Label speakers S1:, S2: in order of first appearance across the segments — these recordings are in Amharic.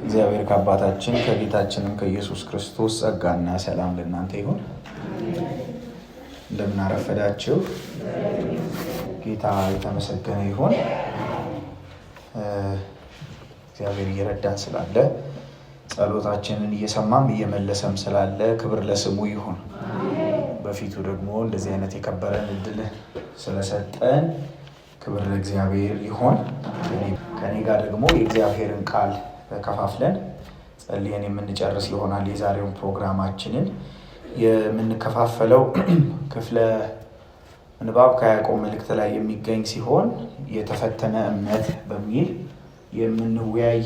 S1: እግዚአብሔር ከአባታችን ከጌታችንም ከኢየሱስ ክርስቶስ ጸጋና ሰላም ለእናንተ ይሁን። እንደምን አረፈዳችሁ? ጌታ የተመሰገነ ይሁን። እግዚአብሔር እየረዳን ስላለ ጸሎታችንን እየሰማም እየመለሰም ስላለ ክብር ለስሙ ይሁን። በፊቱ ደግሞ እንደዚህ አይነት የከበረን እድል ስለሰጠን ክብር ለእግዚአብሔር ይሁን። ከኔ ጋር ደግሞ የእግዚአብሔርን ቃል ከፋፍለን ጸልየን የምንጨርስ ይሆናል። የዛሬውን ፕሮግራማችንን የምንከፋፈለው ክፍለ ንባብ ከያዕቆብ መልእክት ላይ የሚገኝ ሲሆን የተፈተነ እምነት በሚል የምንወያይ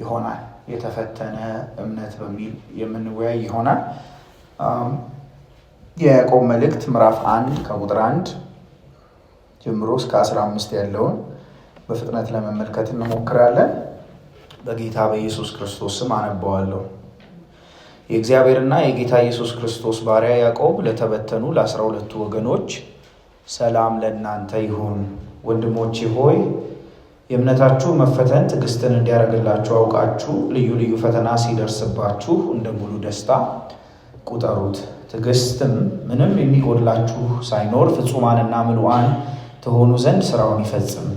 S1: ይሆናል። የተፈተነ እምነት በሚል የምንወያይ ይሆናል። የያዕቆብ መልእክት ምዕራፍ 1 ከቁጥር 1 ጀምሮ እስከ 15 ያለውን በፍጥነት ለመመልከት እንሞክራለን። በጌታ በኢየሱስ ክርስቶስ ስም አነባዋለሁ። የእግዚአብሔርና የጌታ ኢየሱስ ክርስቶስ ባሪያ ያዕቆብ ለተበተኑ ለ12 ወገኖች ሰላም ለእናንተ ይሁን። ወንድሞቼ ሆይ የእምነታችሁ መፈተን ትዕግስትን እንዲያደርግላችሁ አውቃችሁ ልዩ ልዩ ፈተና ሲደርስባችሁ እንደ ሙሉ ደስታ ቁጠሩት። ትዕግስትም ምንም የሚጎድላችሁ ሳይኖር ፍጹማንና ምሉዓን ትሆኑ ዘንድ ስራውን ይፈጽም።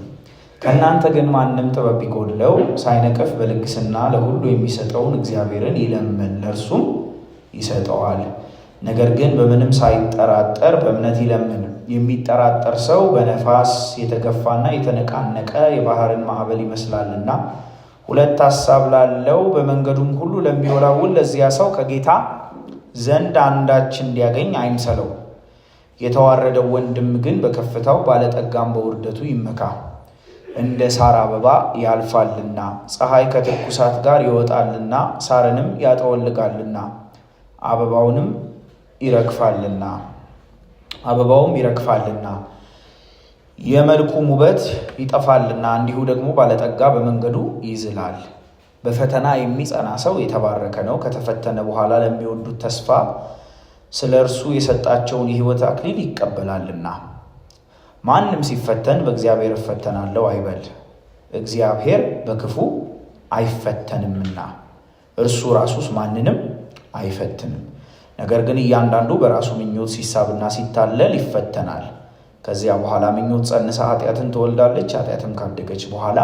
S1: ከእናንተ ግን ማንም ጥበብ ቢጎድለው ሳይነቅፍ በልግስና ለሁሉ የሚሰጠውን እግዚአብሔርን ይለምን፣ ለእርሱም ይሰጠዋል። ነገር ግን በምንም ሳይጠራጠር በእምነት ይለምን። የሚጠራጠር ሰው በነፋስ የተገፋና የተነቃነቀ የባህርን ማዕበል ይመስላልና፣ ሁለት ሐሳብ ላለው በመንገዱም ሁሉ ለሚወላውል ለዚያ ሰው ከጌታ ዘንድ አንዳች እንዲያገኝ አይምሰለው። የተዋረደው ወንድም ግን በከፍታው ባለጠጋም በውርደቱ ይመካ። እንደ ሳር አበባ ያልፋልና ፀሐይ ከትኩሳት ጋር ይወጣልና ሳርንም ያጠወልጋልና አበባውም ይረግፋልና የመልኩም ውበት ይጠፋልና፣ እንዲሁ ደግሞ ባለጠጋ በመንገዱ ይዝላል። በፈተና የሚጸና ሰው የተባረከ ነው፣ ከተፈተነ በኋላ ለሚወዱት ተስፋ ስለ እርሱ የሰጣቸውን የሕይወት አክሊል ይቀበላልና። ማንም ሲፈተን በእግዚአብሔር እፈተናለሁ አይበል፣ እግዚአብሔር በክፉ አይፈተንምና እርሱ ራሱስ ማንንም አይፈትንም። ነገር ግን እያንዳንዱ በራሱ ምኞት ሲሳብና ሲታለል ይፈተናል። ከዚያ በኋላ ምኞት ጸንሳ ኃጢአትን ትወልዳለች፣ ኃጢአትም ካደገች በኋላ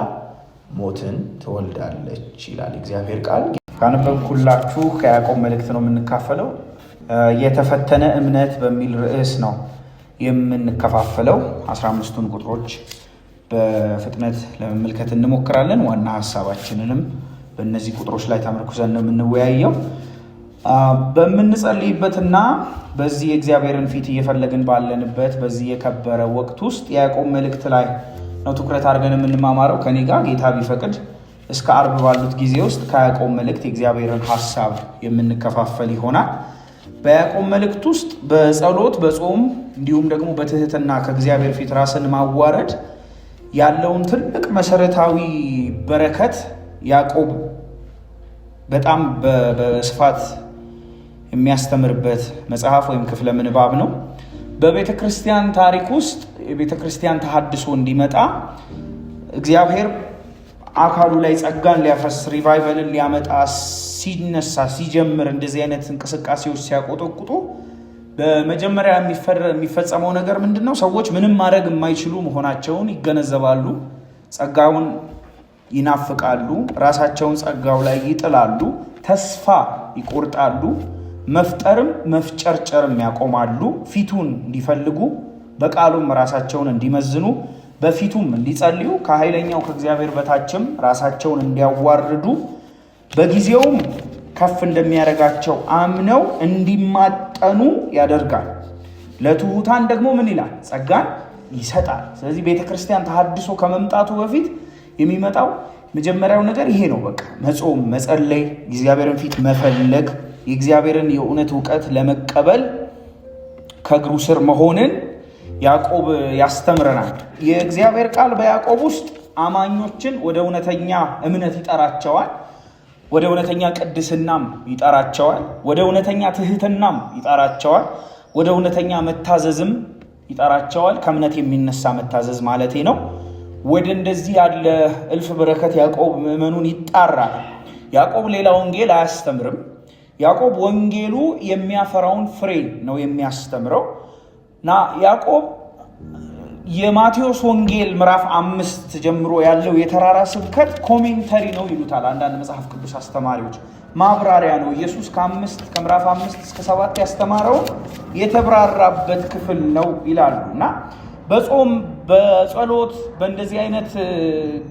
S1: ሞትን ትወልዳለች ይላል እግዚአብሔር ቃል። ካነበብኩላችሁ ከያዕቆብ መልእክት ነው የምንካፈለው። የተፈተነ እምነት በሚል ርዕስ ነው የምንከፋፈለው። 15ቱን ቁጥሮች በፍጥነት ለመመልከት እንሞክራለን። ዋና ሀሳባችንንም በእነዚህ ቁጥሮች ላይ ተመርኩዘን ነው የምንወያየው። በምንጸልይበትና በዚህ የእግዚአብሔርን ፊት እየፈለግን ባለንበት በዚህ የከበረ ወቅት ውስጥ የያዕቆብ መልእክት ላይ ነው ትኩረት አድርገን የምንማማረው። ከኔ ጋር ጌታ ቢፈቅድ እስከ አርብ ባሉት ጊዜ ውስጥ ከያዕቆብ መልእክት የእግዚአብሔርን ሀሳብ የምንከፋፈል ይሆናል። በያዕቆብ መልእክት ውስጥ በጸሎት በጾም እንዲሁም ደግሞ በትህትና ከእግዚአብሔር ፊት ራስን ማዋረድ ያለውን ትልቅ መሰረታዊ በረከት ያዕቆብ በጣም በስፋት የሚያስተምርበት መጽሐፍ ወይም ክፍለ ምንባብ ነው። በቤተ ክርስቲያን ታሪክ ውስጥ የቤተ ክርስቲያን ተሐድሶ እንዲመጣ እግዚአብሔር አካሉ ላይ ጸጋን ሊያፈስ ሪቫይቨልን ሊያመጣ ሲነሳ ሲጀምር እንደዚህ አይነት እንቅስቃሴዎች ሲያቆጠቁጡ በመጀመሪያ የሚፈጸመው ነገር ምንድን ነው? ሰዎች ምንም ማድረግ የማይችሉ መሆናቸውን ይገነዘባሉ። ጸጋውን ይናፍቃሉ። ራሳቸውን ጸጋው ላይ ይጥላሉ። ተስፋ ይቆርጣሉ። መፍጠርም መፍጨርጨርም ያቆማሉ። ፊቱን እንዲፈልጉ በቃሉም ራሳቸውን እንዲመዝኑ በፊቱም እንዲጸልዩ ከኃይለኛው ከእግዚአብሔር በታችም ራሳቸውን እንዲያዋርዱ በጊዜውም ከፍ እንደሚያደርጋቸው አምነው እንዲማጠኑ ያደርጋል። ለትሑታን ደግሞ ምን ይላል? ጸጋን ይሰጣል። ስለዚህ ቤተክርስቲያን ተሐድሶ ከመምጣቱ በፊት የሚመጣው መጀመሪያው ነገር ይሄ ነው። በቃ መጾም፣ መጸለይ፣ እግዚአብሔርን ፊት መፈለግ፣ የእግዚአብሔርን የእውነት እውቀት ለመቀበል ከእግሩ ስር መሆንን ያዕቆብ ያስተምረናል። የእግዚአብሔር ቃል በያዕቆብ ውስጥ አማኞችን ወደ እውነተኛ እምነት ይጠራቸዋል። ወደ እውነተኛ ቅድስናም ይጠራቸዋል። ወደ እውነተኛ ትህትናም ይጠራቸዋል። ወደ እውነተኛ መታዘዝም ይጠራቸዋል። ከእምነት የሚነሳ መታዘዝ ማለቴ ነው። ወደ እንደዚህ ያለ እልፍ በረከት ያዕቆብ ምዕመኑን ይጣራል። ያዕቆብ ሌላ ወንጌል አያስተምርም። ያዕቆብ ወንጌሉ የሚያፈራውን ፍሬ ነው የሚያስተምረው እና ያዕቆብ የማቴዎስ ወንጌል ምዕራፍ 5 ጀምሮ ያለው የተራራ ስብከት ኮሜንተሪ ነው ይሉታል አንዳንድ መጽሐፍ ቅዱስ አስተማሪዎች። ማብራሪያ ነው። ኢየሱስ ከምዕራፍ 5 እስከ 7 ያስተማረው የተብራራበት ክፍል ነው ይላሉ እና በጾም በጸሎት በእንደዚህ አይነት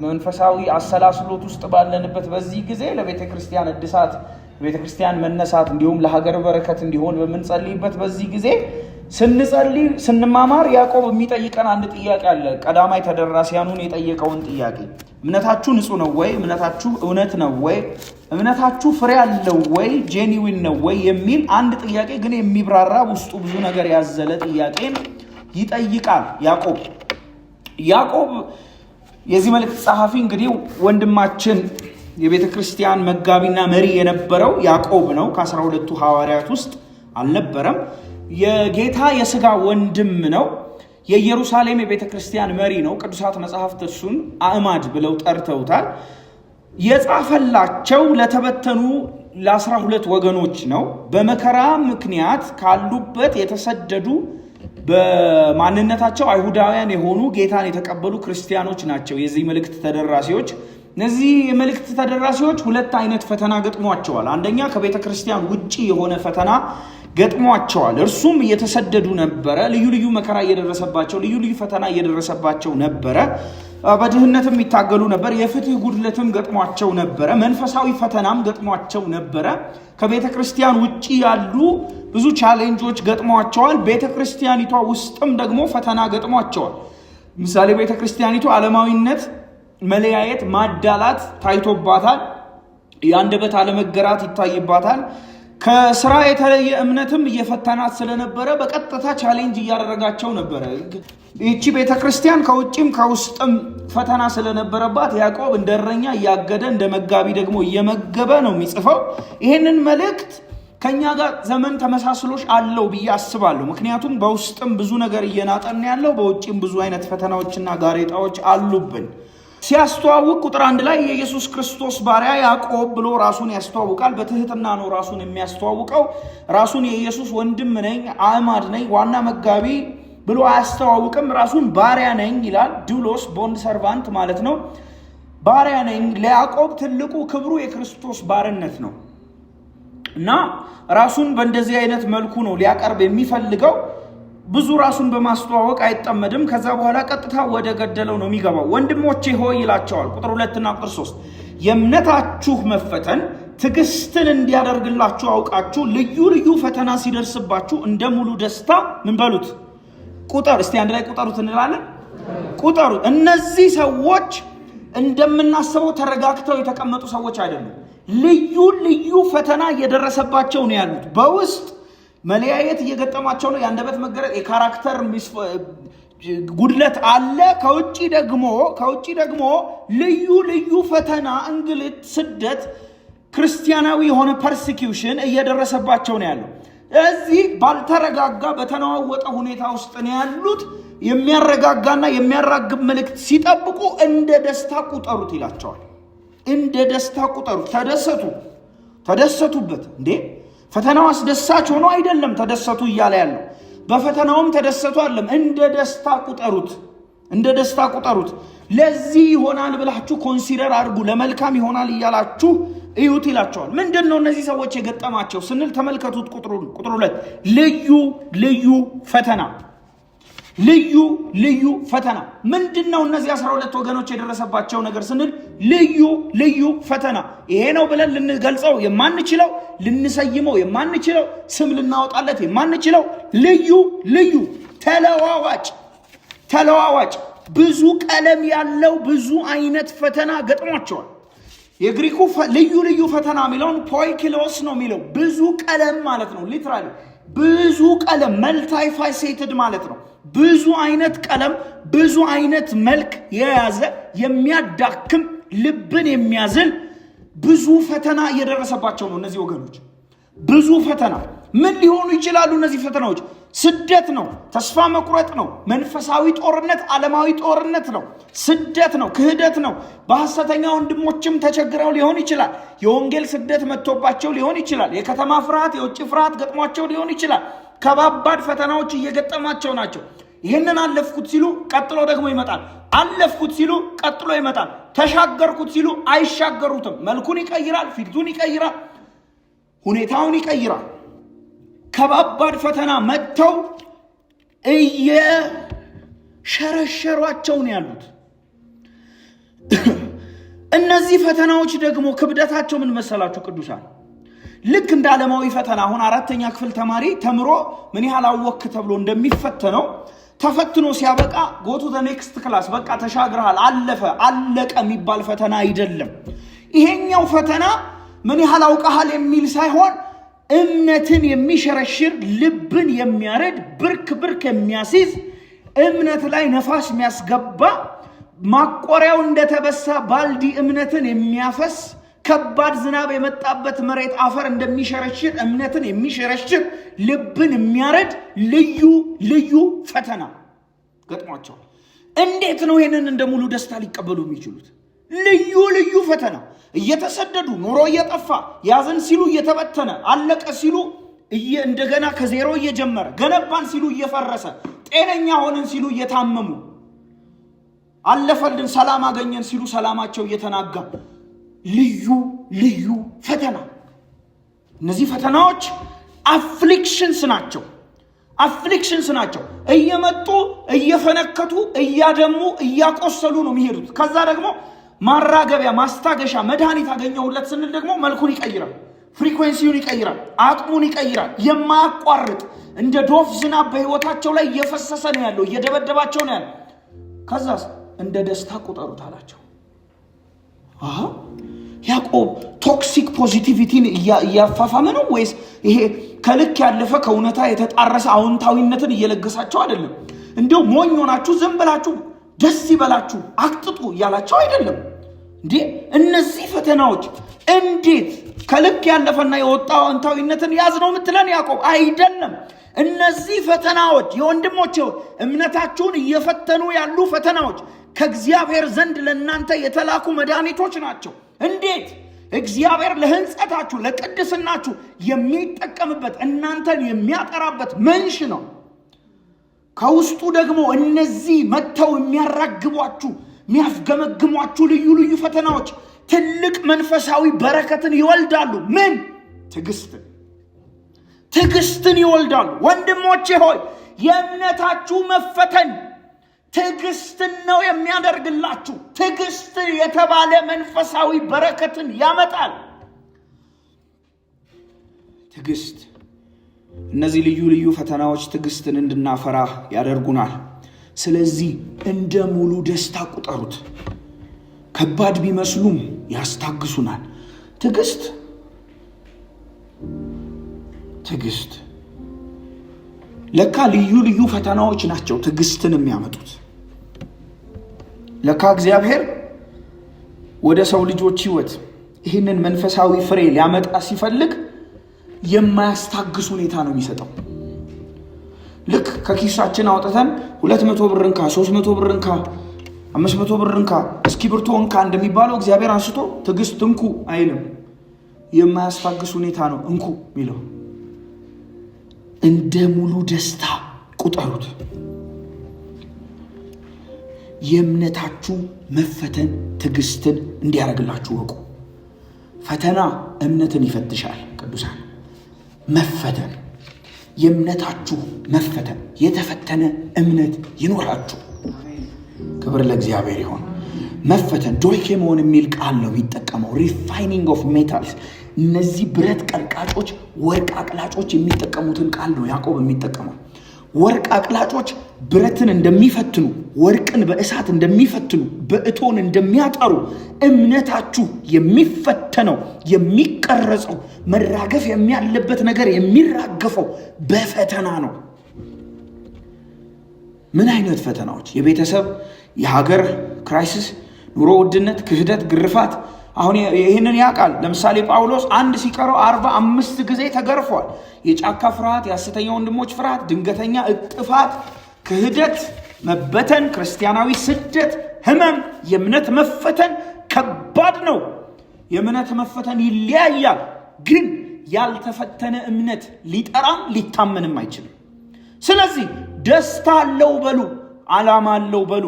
S1: መንፈሳዊ አሰላስሎት ውስጥ ባለንበት በዚህ ጊዜ ለቤተ ክርስቲያን እድሳት፣ ለቤተ ክርስቲያን መነሳት እንዲሁም ለሀገር በረከት እንዲሆን በምንጸልይበት በዚህ ጊዜ ስንጸልይ ስንማማር ያዕቆብ የሚጠይቀን አንድ ጥያቄ አለ። ቀዳማይ ተደራሲያኑን የጠየቀውን ጥያቄ እምነታችሁ ንጹህ ነው ወይ? እምነታችሁ እውነት ነው ወይ? እምነታችሁ ፍሬ አለው ወይ? ጄኒዊን ነው ወይ? የሚል አንድ ጥያቄ ግን የሚብራራ ውስጡ ብዙ ነገር ያዘለ ጥያቄን ይጠይቃል ያዕቆብ የዚህ መልእክት ጸሐፊ እንግዲህ ወንድማችን የቤተ ክርስቲያን መጋቢና መሪ የነበረው ያዕቆብ ነው። ከ12ቱ ሐዋርያት ውስጥ አልነበረም። የጌታ የሥጋ ወንድም ነው። የኢየሩሳሌም የቤተ ክርስቲያን መሪ ነው። ቅዱሳት መጽሐፍት እሱን አእማድ ብለው ጠርተውታል። የጻፈላቸው ለተበተኑ ለ12 ወገኖች ነው። በመከራ ምክንያት ካሉበት የተሰደዱ በማንነታቸው አይሁዳውያን የሆኑ ጌታን የተቀበሉ ክርስቲያኖች ናቸው የዚህ መልእክት ተደራሲዎች። እነዚህ የመልእክት ተደራሲዎች ሁለት አይነት ፈተና ገጥሟቸዋል። አንደኛ ከቤተ ክርስቲያን ውጪ የሆነ ፈተና ገጥሟቸዋል። እርሱም እየተሰደዱ ነበረ። ልዩ ልዩ መከራ እየደረሰባቸው፣ ልዩ ልዩ ፈተና እየደረሰባቸው ነበረ። በድህነትም ይታገሉ ነበር። የፍትህ ጉድለትም ገጥሟቸው ነበረ። መንፈሳዊ ፈተናም ገጥሟቸው ነበረ። ከቤተ ክርስቲያን ውጪ ያሉ ብዙ ቻሌንጆች ገጥሟቸዋል። ቤተ ክርስቲያኒቷ ውስጥም ደግሞ ፈተና ገጥሟቸዋል። ምሳሌ ቤተ ክርስቲያኒቱ ዓለማዊነት፣ መለያየት፣ ማዳላት ታይቶባታል። የአንደበት አለመገራት ይታይባታል። ከስራ የተለየ እምነትም እየፈተናት ስለነበረ በቀጥታ ቻሌንጅ እያደረጋቸው ነበረ። ይቺ ቤተ ክርስቲያን ከውጭም ከውስጥም ፈተና ስለነበረባት ያዕቆብ እንደ እረኛ እያገደ እንደ መጋቢ ደግሞ እየመገበ ነው የሚጽፈው። ይህንን መልእክት ከኛ ጋር ዘመን ተመሳስሎች አለው ብዬ አስባለሁ። ምክንያቱም በውስጥም ብዙ ነገር እየናጠን ያለው፣ በውጭም ብዙ አይነት ፈተናዎችና ጋሬጣዎች አሉብን። ሲያስተዋውቅ ቁጥር 1 ላይ የኢየሱስ ክርስቶስ ባሪያ ያዕቆብ ብሎ ራሱን ያስተዋውቃል። በትህትና ነው ራሱን የሚያስተዋውቀው። ራሱን የኢየሱስ ወንድም ነኝ፣ አእማድ ነኝ፣ ዋና መጋቢ ብሎ አያስተዋውቅም። ራሱን ባሪያ ነኝ ይላል። ዱሎስ ቦንድ ሰርቫንት ማለት ነው። ባሪያ ነኝ። ለያዕቆብ ትልቁ ክብሩ የክርስቶስ ባርነት ነው እና ራሱን በእንደዚህ አይነት መልኩ ነው ሊያቀርብ የሚፈልገው። ብዙ ራሱን በማስተዋወቅ አይጠመድም። ከዛ በኋላ ቀጥታ ወደ ገደለው ነው የሚገባው። ወንድሞቼ ሆይ ይላቸዋል። ቁጥር 2 እና ቁጥር 3 የእምነታችሁ መፈተን ትዕግስትን እንዲያደርግላችሁ አውቃችሁ ልዩ ልዩ ፈተና ሲደርስባችሁ እንደ ሙሉ ደስታ ምን በሉት? ቁጠሩ። እስቲ አንድ ላይ ቁጠሩት እንላለን። ቁጠሩ። እነዚህ ሰዎች እንደምናስበው ተረጋግተው የተቀመጡ ሰዎች አይደሉም። ልዩ ልዩ ፈተና እየደረሰባቸው ነው ያሉት። በውስጥ መለያየት እየገጠማቸው ነው። የአንደበት መገረጥ፣ የካራክተር ጉድለት አለ። ከውጪ ደግሞ ልዩ ልዩ ፈተና፣ እንግልት፣ ስደት፣ ክርስቲያናዊ የሆነ ፐርሲኪውሽን እየደረሰባቸው ነው ያለው። እዚህ ባልተረጋጋ በተነዋወጠ ሁኔታ ውስጥ ነው ያሉት። የሚያረጋጋና የሚያራግብ መልእክት ሲጠብቁ እንደ ደስታ ቁጠሩት ይላቸዋል። እንደ ደስታ ቁጠሩት። ተደሰቱበት። እንዴ ፈተናው አስደሳች ሆኖ አይደለም ተደሰቱ እያለ ያለው። በፈተናውም ተደሰቱ አይደለም፣ እንደ ደስታ ቁጠሩት። ለዚህ ይሆናል ብላችሁ ኮንሲደር አድርጉ፣ ለመልካም ይሆናል እያላችሁ እዩት ይላቸዋል። ምንድነው እነዚህ ሰዎች የገጠማቸው ስንል ተመልከቱት። ቁጥር 2 ልዩ ልዩ ፈተና። ልዩ ልዩ ፈተና ምንድነው? እነዚህ 12 ወገኖች የደረሰባቸው ነገር ስንል ልዩ ልዩ ፈተና። ይሄ ነው ብለን ልንገልጸው የማንችለው፣ ልንሰይመው የማንችለው፣ ስም ልናወጣለት የማንችለው ልዩ ልዩ ተለዋዋጭ ብዙ ቀለም ያለው ብዙ አይነት ፈተና ገጥሟቸዋል። የግሪኩ ልዩ ልዩ ፈተና የሚለውን ፖይኪሎስ ነው የሚለው። ብዙ ቀለም ማለት ነው። ሊትራሊ ብዙ ቀለም፣ መልታይ ፋሴትድ ማለት ነው። ብዙ አይነት ቀለም፣ ብዙ አይነት መልክ የያዘ የሚያዳክም ልብን የሚያዝል ብዙ ፈተና እየደረሰባቸው ነው እነዚህ ወገኖች። ብዙ ፈተና ምን ሊሆኑ ይችላሉ? እነዚህ ፈተናዎች ስደት ነው፣ ተስፋ መቁረጥ ነው፣ መንፈሳዊ ጦርነት፣ ዓለማዊ ጦርነት ነው፣ ስደት ነው፣ ክህደት ነው። በሐሰተኛ ወንድሞችም ተቸግረው ሊሆን ይችላል። የወንጌል ስደት መጥቶባቸው ሊሆን ይችላል። የከተማ ፍርሃት፣ የውጭ ፍርሃት ገጥሟቸው ሊሆን ይችላል። ከባባድ ፈተናዎች እየገጠማቸው ናቸው። ይህንን አለፍኩት ሲሉ ቀጥሎ ደግሞ ይመጣል። አለፍኩት ሲሉ ቀጥሎ ይመጣል። ተሻገርኩት ሲሉ አይሻገሩትም። መልኩን ይቀይራል፣ ፊቱን ይቀይራል፣ ሁኔታውን ይቀይራል። ከባባድ ፈተና መጥተው እየሸረሸሯቸው ነው ያሉት። እነዚህ ፈተናዎች ደግሞ ክብደታቸው ምን መሰላችሁ ቅዱሳን? ልክ እንደ ዓለማዊ ፈተና አሁን 4ኛ ክፍል ተማሪ ተምሮ ምን ያህል አወክ ተብሎ እንደሚፈተነው ተፈትኖ ሲያበቃ ጎቱ ዘ ኔክስት ክላስ በቃ ተሻግረሃል፣ አለፈ፣ አለቀ የሚባል ፈተና አይደለም። ይሄኛው ፈተና ምን ያህል አውቀሃል የሚል ሳይሆን እምነትን የሚሸረሽር፣ ልብን የሚያረድ፣ ብርክ የሚያስይዝ፣ እምነት ላይ ነፋስ የሚያስገባ፣ ማቆሪያው እንደተበሳ ባልዲ እምነትን የሚያፈስ፣ ከባድ ዝናብ የመጣበት መሬት አፈር እንደሚሸረሽር እምነትን የሚሸረሽር፣ ልብን የሚያረድ ልዩ ፈተና ገጥሟቸዋል። እንዴት ነው ይሄንን እንደ ሙሉ ደስታ ሊቀበሉ የሚችሉት? ልዩ ፈተና እየተሰደዱ ኑሮ እየጠፋ ያዘን ሲሉ እየተበተነ አለቀ ሲሉ እንደገና ከዜሮ እየጀመረ ገነባን ሲሉ እየፈረሰ ጤነኛ ሆነን ሲሉ እየታመሙ አለፈልን ሰላም አገኘን ሲሉ ሰላማቸው እየተናጋ ልዩ ፈተና። እነዚህ ፈተናዎች አፍሊክሽንስ ናቸው። እየመጡ እየፈነከቱ እያደሙ እያቆሰሉ ነው የሚሄዱት። ከዛ ደግሞ ማራገቢያ ማስታገሻ መድኃኒት አገኘሁለት ስንል ደግሞ መልኩን ይቀይራል፣ ፍሪኩዌንሲውን ይቀይራል፣ አቅሙን ይቀይራል። የማያቋርጥ እንደ ዶፍ ዝናብ በህይወታቸው ላይ እየፈሰሰ ነው ያለው፣ እየደበደባቸው ነው ያለው። ከዛስ እንደ ደስታ ቁጠሩት አላቸው። ያዕቆብ ቶክሲክ ፖዚቲቪቲን እያፋፋመ ነው ወይስ ይሄ ከልክ ያለፈ ከእውነታ የተጣረሰ አዎንታዊነትን እየለገሳቸው አይደለም? እንዲሁ ሞኝ ሆናችሁ ዝም ብላችሁ ደስ ይበላችሁ አቅጥጡ እያላቸው አይደለም እንዴ? እነዚህ ፈተናዎች እንዴት ከልክ ያለፈና የወጣ አዎንታዊነትን ያዝ ነው የምትለን ያዕቆብ? አይደለም። እነዚህ ፈተናዎች የወንድሞቼ እምነታችሁን እየፈተኑ ያሉ ፈተናዎች ከእግዚአብሔር ዘንድ ለእናንተ የተላኩ መድኃኒቶች ናቸው። እንዴት? እግዚአብሔር ለህንጸታችሁ ለቅድስናችሁ የሚጠቀምበት እናንተን የሚያጠራበት መንሽ ነው። ከውስጡ ደግሞ እነዚህ መጥተው የሚያራግቧችሁ የሚያፍገመግሟችሁ ልዩ ፈተናዎች ትልቅ መንፈሳዊ በረከትን ይወልዳሉ። ምን? ትዕግስትን ይወልዳሉ። ወንድሞቼ ሆይ የእምነታችሁ መፈተን ትዕግስትን ነው የሚያደርግላችሁ። ትዕግስት የተባለ መንፈሳዊ በረከትን ያመጣል። ትዕግስት። እነዚህ ልዩ ፈተናዎች ትዕግስትን እንድናፈራ ያደርጉናል። ስለዚህ እንደ ሙሉ ደስታ ቁጠሩት። ከባድ ቢመስሉም ያስታግሱናል። ትዕግስት ለካ ልዩ ፈተናዎች ናቸው ትዕግስትን የሚያመጡት። ለካ እግዚአብሔር ወደ ሰው ልጆች ህይወት ይህንን መንፈሳዊ ፍሬ ሊያመጣ ሲፈልግ የማያስታግስ ሁኔታ ነው የሚሰጠው። ልክ ከኪሳችን አውጥተን 200 ብር እንካ፣ 300 ብር እንካ፣ 500 ብር እንካ፣ እስክሪብቶ እንካ እንደሚባለው እግዚአብሔር አንስቶ ትዕግስት እንኩ አይልም። የማያስታግስ ሁኔታ ነው እንኩ የሚለው። እንደ ሙሉ ደስታ ቁጠሩት። የእምነታችሁ መፈተን ትዕግስትን እንዲያደርግላችሁ ወቁ። ፈተና እምነትን ይፈትሻል። ቅዱሳን መፈተን፣ የእምነታችሁ መፈተን፣ የተፈተነ እምነት ይኖራችሁ። ክብር ለእግዚአብሔር ይሁን። መፈተን ዶይኬሞን የሚል ቃል ነው የሚጠቀመው። ሪፋይኒንግ ኦፍ ሜታልስ። እነዚህ ብረት ቀልቃጮች፣ ወርቅ አቅላጮች የሚጠቀሙትን ቃል ነው ያዕቆብ የሚጠቀመው። ወርቅ አቅላጮች ብረትን እንደሚፈትኑ፣ ወርቅን በእሳት እንደሚፈትኑ፣ በእቶን እንደሚያጠሩ እምነታችሁ የሚፈተነው የሚቀረጸው መራገፍ የሚያለበት ነገር የሚራገፈው በፈተና ነው። ምን አይነት ፈተናዎች? የቤተሰብ፣ የሀገር ክራይሲስ፣ ኑሮ ውድነት፣ ክህደት፣ ግርፋት፣ አሁን ይህንን ያውቃል። ለምሳሌ ጳውሎስ አንድ ሲቀረው 45 ጊዜ ተገርፏል። የጫካ ፍርሃት፣ የሐሰተኛ ወንድሞች ፍርሃት፣ ድንገተኛ እጥፋት፣ ክህደት፣ መበተን፣ ክርስቲያናዊ ስደት፣ ህመም፣ የእምነት መፈተን ከባድ ነው። የእምነት መፈተን ይለያያል። ግን ያልተፈተነ እምነት ሊጠራም ሊታመንም አይችልም። ስለዚህ ደስታ አለው በሉ፣ ዓላማ አለው በሉ።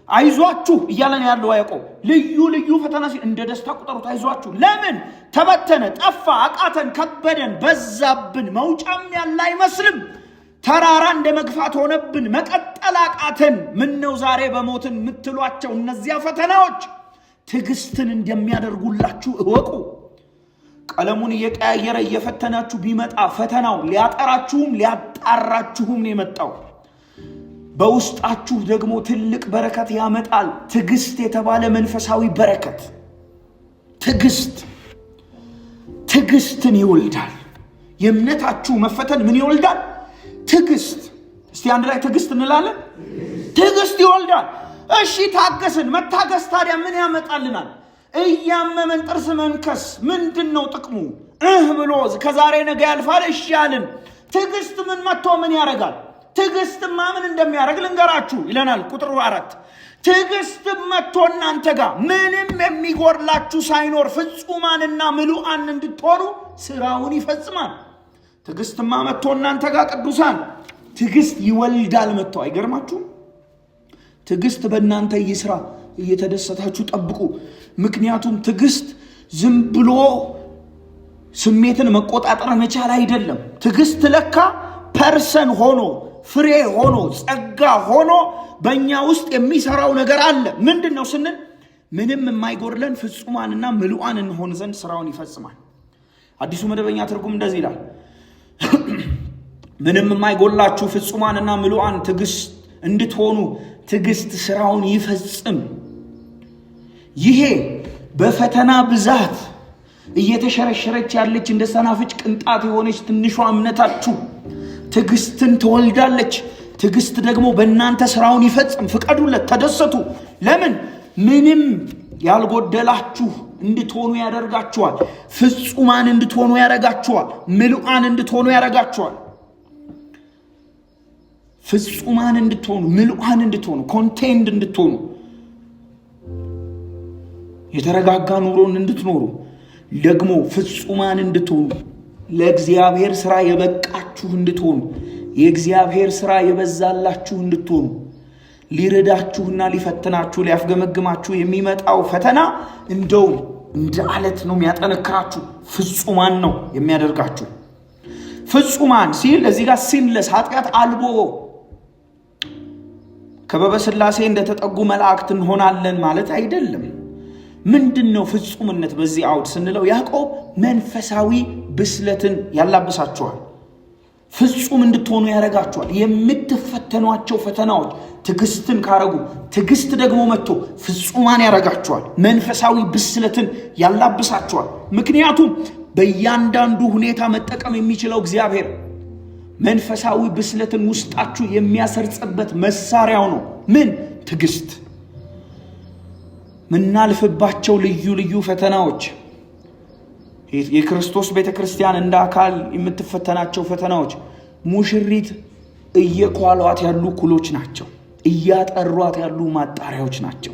S1: አይዟችሁ እያለን ያለው ያዕቆብ ልዩ ልዩ ፈተና እንደ ደስታ ቁጠሩት። አይዟችሁ። ለምን? ተበተነ፣ ጠፋ፣ አቃተን፣ ከበደን፣ በዛብን፣ መውጫም ያለ አይመስልም። ተራራ እንደ መግፋት ሆነብን፣ መቀጠል አቃተን። ምን ነው ዛሬ በሞትን የምትሏቸው እነዚያ ፈተናዎች ትዕግስትን እንደሚያደርጉላችሁ እወቁ። ቀለሙን እየቀያየረ እየፈተናችሁ ቢመጣ ፈተናው ሊያጠራችሁም ሊያጣራችሁም ነው የመጣው። በውስጣችሁ ደግሞ ትልቅ በረከት ያመጣል። ትዕግስት የተባለ መንፈሳዊ በረከት። ትዕግስትን ይወልዳል። የእምነታችሁ መፈተን ምን ይወልዳል? ትዕግስት። እስቲ አንድ ላይ ትዕግስት እንላለን። ትዕግስት ይወልዳል። እሺ ታገስን። መታገስ ታዲያ ምን ያመጣልናል? እያመመን ጥርስ መንከስ ምንድን ነው ጥቅሙ? ብሎ ከዛሬ ነገ ያልፋል። እሺ ያልን ትዕግስት ምን መጥቶ ምን ያደርጋል? ትዕግስትማ ምን እንደሚያደርግ ልንገራችሁ ይለናል ቁጥር 4። ትዕግስት መጥቶ እናንተ ጋር ምንም የሚጎርላችሁ ሳይኖር ፍጹማንና ምሉዓን እንድትሆኑ ስራውን ይፈጽማል። ትዕግስትማ መጥቶ እናንተ ጋር ቅዱሳን ትዕግስት ይወልዳል መጥቶ። አይገርማችሁም? ትዕግስት በእናንተ ይስራ፣ እየተደሰታችሁ ጠብቁ። ምክንያቱም ትዕግስት ዝም ብሎ ስሜትን መቆጣጠር መቻል አይደለም። ትዕግስት ለካ ፐርሰን ሆኖ ፍሬ ሆኖ ጸጋ ሆኖ በእኛ ውስጥ የሚሰራው ነገር አለ። ምንድን ነው ስንል ምንም የማይጎድለን ፍጹማንና ምሉዓን እንሆን ዘንድ ስራውን ይፈጽማል። አዲሱ መደበኛ ትርጉም እንደዚህ ይላል፣ ምንም የማይጎድላችሁ ፍጹማንና ምሉዓን ትዕግስት እንድትሆኑ ትዕግስት ስራውን ይፈጽም። ይሄ በፈተና ብዛት እየተሸረሸረች ያለች እንደ ሰናፍጭ ቅንጣት የሆነች ትንሿ እምነታችሁ ትዕግስትን ትወልዳለች። ትዕግስት ደግሞ በእናንተ ስራውን ይፈጽም። ፍቀዱለት፣ ተደሰቱ። ለምን? ምንም ያልጎደላችሁ እንድትሆኑ ያደርጋችኋል። ፍጹማን እንድትሆኑ ያደርጋችኋል። ምሉዓን እንድትሆኑ ያደርጋችኋል። ፍጹማን እንድትሆኑ፣ ምሉዓን እንድትሆኑ፣ ኮንቴንድ እንድትሆኑ፣ የተረጋጋ ኑሮን እንድትኖሩ፣ ደግሞ ፍጹማን እንድትሆኑ፣ ለእግዚአብሔር ሥራ የበቃችሁ እንድትሆኑ፣ የእግዚአብሔር ሥራ የበዛላችሁ እንድትሆኑ፣ ሊረዳችሁና ሊፈትናችሁ ሊያፍገመግማችሁ የሚመጣው ፈተና እንደው እንደ አለት ነው የሚያጠነክራችሁ። ፍጹማን ነው የሚያደርጋችሁ። ፍጹማን ሲል እዚህ ጋር ሲንለስ ኃጢአት አልቦ ከበበ ሥላሴ እንደተጠጉ መላእክት እንሆናለን ማለት አይደለም። ምንድን ነው ፍጹምነት በዚህ አውድ ስንለው ያዕቆብ መንፈሳዊ ብስለትን ያላብሳችኋል፣ ፍጹም እንድትሆኑ ያደርጋችኋል። የምትፈተኗቸው ፈተናዎች ትዕግስትን ካረጉ ትዕግስት ደግሞ መጥቶ ፍጹማን ያደርጋችኋል፣ መንፈሳዊ ብስለትን ያላብሳችኋል። ምክንያቱም በእያንዳንዱ ሁኔታ መጠቀም የሚችለው እግዚአብሔር መንፈሳዊ ብስለትን ውስጣችሁ የሚያሰርጽበት መሳሪያው ነው። ምን? ትዕግስት። ምናልፍባቸው ልዩ ልዩ ፈተናዎች የክርስቶስ ቤተክርስቲያን እንደ አካል የምትፈተናቸው ፈተናዎች ሙሽሪት እየኳሏት ያሉ ኩሎች ናቸው። እያጠሯት ያሉ ማጣሪያዎች ናቸው።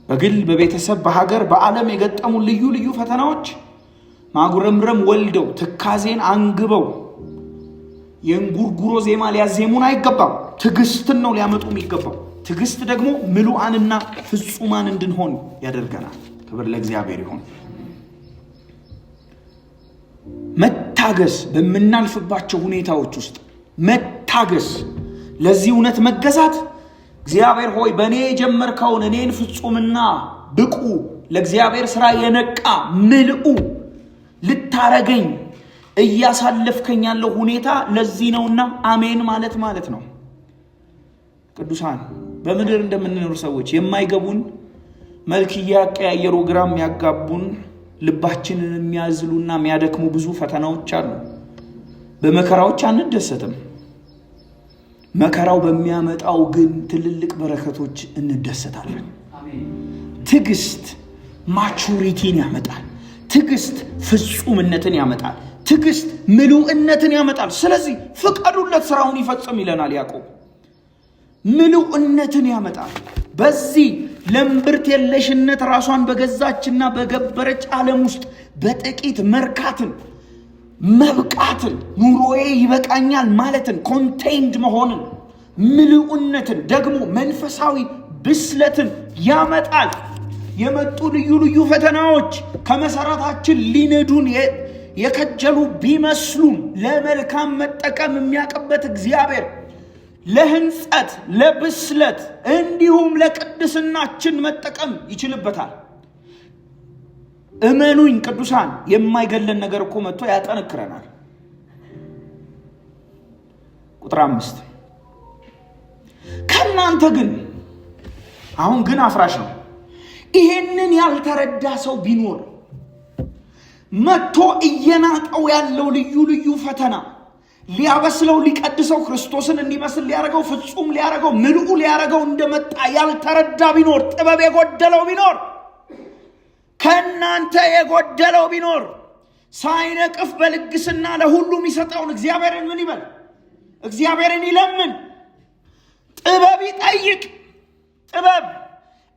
S1: በግል በቤተሰብ በሀገር በዓለም የገጠሙ ልዩ ልዩ ፈተናዎች ማጉረምረም ወልደው ትካዜን አንግበው የእንጉርጉሮ ዜማ ሊያዜሙን አይገባም። ትዕግስትን ነው ሊያመጡ የሚገባው። ትዕግስት ደግሞ ምሉዓንና ፍጹማን እንድንሆን ያደርገናል። ክብር ለእግዚአብሔር ይሁን። መታገስ፣ በምናልፍባቸው ሁኔታዎች ውስጥ መታገስ፣ ለዚህ እውነት መገዛት። እግዚአብሔር ሆይ በእኔ የጀመርከውን እኔን ፍጹምና ብቁ ለእግዚአብሔር ሥራ የነቃ ምልኡ ልታረገኝ እያሳለፍከኝ ያለው ሁኔታ ለዚህ ነውና አሜን ማለት ነው። ቅዱሳን በምድር እንደምንኖር ሰዎች የማይገቡን መልክ እያቀያየሩ ግራም ያጋቡን ልባችንን የሚያዝሉና የሚያደክሙ ብዙ ፈተናዎች አሉ። በመከራዎች አንደሰትም። መከራው በሚያመጣው ግን ትልልቅ በረከቶች እንደሰታለን። ትዕግስት ማቹሪቲን ያመጣል። ትዕግስት ፍጹምነትን ያመጣል። ትዕግስት ምሉዕነትን ያመጣል። ስለዚህ ፍቀዱለት ስራውን ይፈጽም ይለናል ያዕቆብ። ምሉዕነትን ያመጣል። በዚህ ለምብርት የለሽነት ራሷን በገዛችና በገበረች ዓለም ውስጥ በጥቂት መርካትን፣ መብቃትን፣ ኑሮዬ ይበቃኛል ማለትን፣ ኮንቴይንድ መሆንን፣ ምሉዕነትን ደግሞ መንፈሳዊ ብስለትን ያመጣል። የመጡ ልዩ ልዩ ፈተናዎች ከመሰረታችን ሊነዱን የከጀሉ ቢመስሉም ለመልካም መጠቀም የሚያቀበት እግዚአብሔር ለህንጸት፣ ለብስለት እንዲሁም ለቅድስናችን መጠቀም ይችልበታል። እመኑኝ ቅዱሳን፣ የማይገለን ነገር እኮ መጥቶ ያጠነክረናል። ቁጥር 5 ከእናንተ ግን አሁን ግን አፍራሽ ነው። ይሄንን ያልተረዳ ሰው ቢኖር መጥቶ እየናጠው ያለው ልዩ ልዩ ፈተና ሊያበስለው፣ ሊቀድሰው፣ ክርስቶስን እንዲመስል ሊያረገው፣ ፍጹም ሊያረገው፣ ምልኡ ሊያረገው እንደመጣ ያልተረዳ ቢኖር፣ ጥበብ የጎደለው ቢኖር፣ ከእናንተ የጎደለው ቢኖር ሳይነቅፍ በልግስና ለሁሉም ይሰጠውን እግዚአብሔርን ምን ይበል? እግዚአብሔርን ይለምን። ጥበብ ይጠይቅ። ጥበብ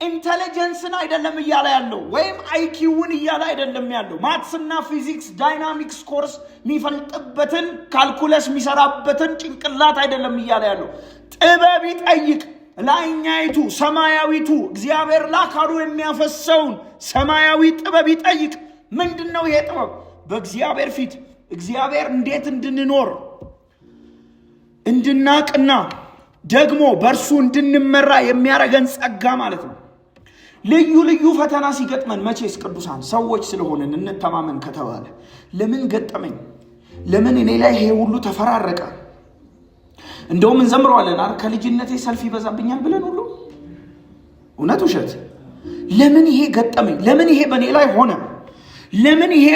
S1: ኢንተለጀንስን አይደለም እያለ ያለው፣ ወይም አይኪውን እያለ አይደለም ያለው። ማትስና ፊዚክስ ዳይናሚክስ ኮርስ የሚፈልጥበትን ካልኩለስ የሚሰራበትን ጭንቅላት አይደለም እያለ ያለው። ጥበብ ይጠይቅ። ላይኛይቱ ሰማያዊቱ እግዚአብሔር ላካሉ የሚያፈሰውን ሰማያዊ ጥበብ ይጠይቅ። ምንድነው ይሄ ጥበብ? በእግዚአብሔር ፊት እግዚአብሔር እንዴት እንድንኖር እንድናቅና ደግሞ በእርሱ እንድንመራ የሚያረገን ጸጋ ማለት ነው። ልዩ ልዩ ፈተና ሲገጥመን መቼስ ቅዱሳን ሰዎች ስለሆንን እንተማመን ከተባለ ለምን ገጠመኝ? ለምን እኔ ላይ ይሄ ሁሉ ተፈራረቀ? እንደውም እንዘምረዋለን አይደል? ከልጅነቴ ሰልፍ ይበዛብኛል ብለን ሁሉ። እውነት ውሸት? ለምን ይሄ ገጠመኝ? ለምን ይሄ በእኔ ላይ ሆነ? ለምን ይሄ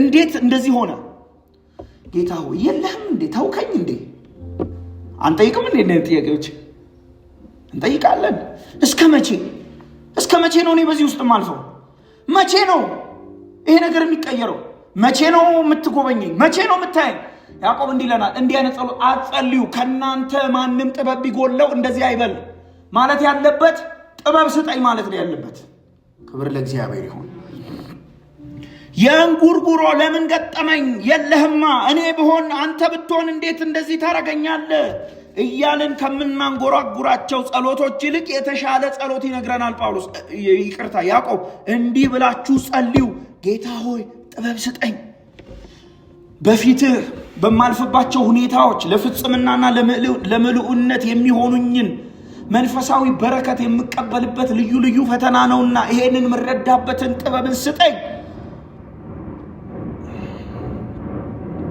S1: እንዴት እንደዚህ ሆነ? ጌታ ሆይ የለህም እንዴ? ተውከኝ እንዴ? አንጠይቅም እንዴ? እነዚህ ጥያቄዎች እንጠይቃለን። እስከ መቼ ነው እኔ በዚህ ውስጥ ማልፈው? መቼ ነው ይሄ ነገር የሚቀየረው? መቼ ነው የምትጎበኘኝ? መቼ ነው የምታየኝ? ያዕቆብ እንዲህ ይለናል፣ እንዲህ አይነት ጸሎት አትጸልዩ። ከእናንተ ማንም ጥበብ ቢጎለው እንደዚህ አይበል። ማለት ያለበት ጥበብ ስጠኝ ማለት ነው ያለበት። ክብር ለእግዚአብሔር ይሁን። የእንጉርጉሮ ለምን ገጠመኝ? የለህማ እኔ ብሆን አንተ ብትሆን እንዴት እንደዚህ ታረገኛለህ እያልን ከምናንጎራጉራቸው ጸሎቶች ይልቅ የተሻለ ጸሎት ይነግረናል ጳውሎስ። ይቅርታ ያዕቆብ፣ እንዲህ ብላችሁ ጸልዩ፣ ጌታ ሆይ ጥበብ ስጠኝ፣ በፊትህ በማልፍባቸው ሁኔታዎች ለፍጽምናና ለምልኡነት የሚሆኑኝን መንፈሳዊ በረከት የምቀበልበት ልዩ ልዩ ፈተና ነውና ይሄንን ምረዳበትን ጥበብን ስጠኝ፣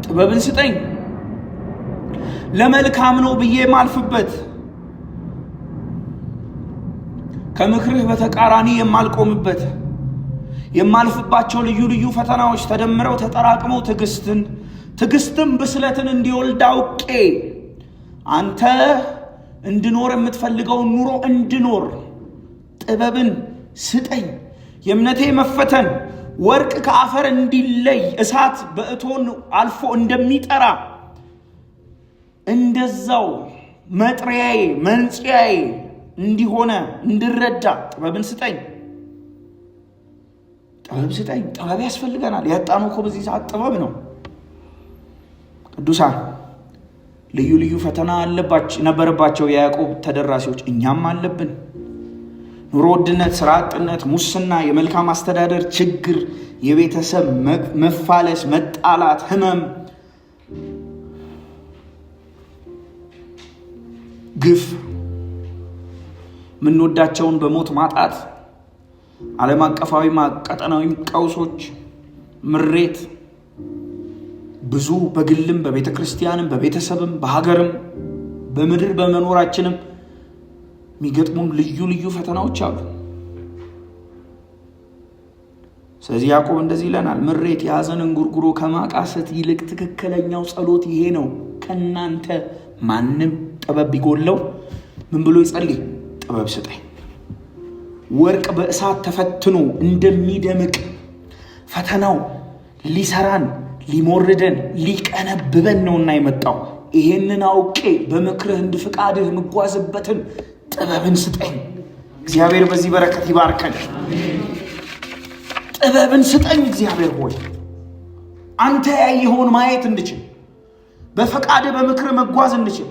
S1: ጥበብን ስጠኝ። ለመልካም ነው ብዬ ማልፍበት፣ ከምክርህ በተቃራኒ የማልቆምበት የማልፍባቸው ልዩ ልዩ ፈተናዎች ተደምረው ተጠራቅመው ትዕግስትም ብስለትን እንዲወልድ አውቄ አንተ እንድኖር የምትፈልገውን ኑሮ እንድኖር ጥበብን ስጠኝ። የእምነቴ መፈተን ወርቅ ከአፈር እንዲለይ እሳት በእቶን አልፎ እንደሚጠራ እንደዛው መጥሪያዬ መንጽያዬ እንዲሆነ እንድረዳ ጥበብን ስጠኝ። ጥበብ ስጠኝ። ጥበብ ያስፈልገናል። ያጣነው እኮ በዚህ ሰዓት ጥበብ ነው። ቅዱሳን ልዩ ልዩ ፈተና ነበረባቸው የያዕቆብ ተደራሲዎች፣ እኛም አለብን። ኑሮ ውድነት፣ ስራ አጥነት፣ ሙስና፣ የመልካም አስተዳደር ችግር፣ የቤተሰብ መፋለስ፣ መጣላት፣ ህመም፣ ግፍ፣ ምንወዳቸውን በሞት ማጣት፣ ዓለም አቀፋዊ ቀጠናዊ ቀውሶች፣ ምሬት፣ ብዙ በግልም በቤተ ክርስቲያንም በቤተሰብም በሀገርም በምድር በመኖራችንም የሚገጥሙን ልዩ ልዩ ፈተናዎች አሉ። ስለዚህ ያዕቆብ እንደዚህ ይለናል፣ ምሬት የሐዘን እንጉርጉሮ ከማቃሰት ይልቅ ትክክለኛው ጸሎት ይሄ ነው። ከእናንተ ማንም ጥበብ ቢጎለው ምን ብሎ ይጸልይ? ጥበብ ስጠኝ። ወርቅ በእሳት ተፈትኖ እንደሚደምቅ ፈተናው ሊሰራን ሊሞርደን ሊቀነብበን ነውና የመጣው። ይሄንን አውቄ በምክርህ እንደ ፍቃድህ ምጓዝበትን ጥበብን ስጠኝ። እግዚአብሔር በዚህ በረከት ይባርከን። ጥበብን ስጠኝ እግዚአብሔር ሆይ፣ አንተ ያየኸውን ማየት እንድችል፣ በፈቃድህ በምክርህ መጓዝ እንድችል።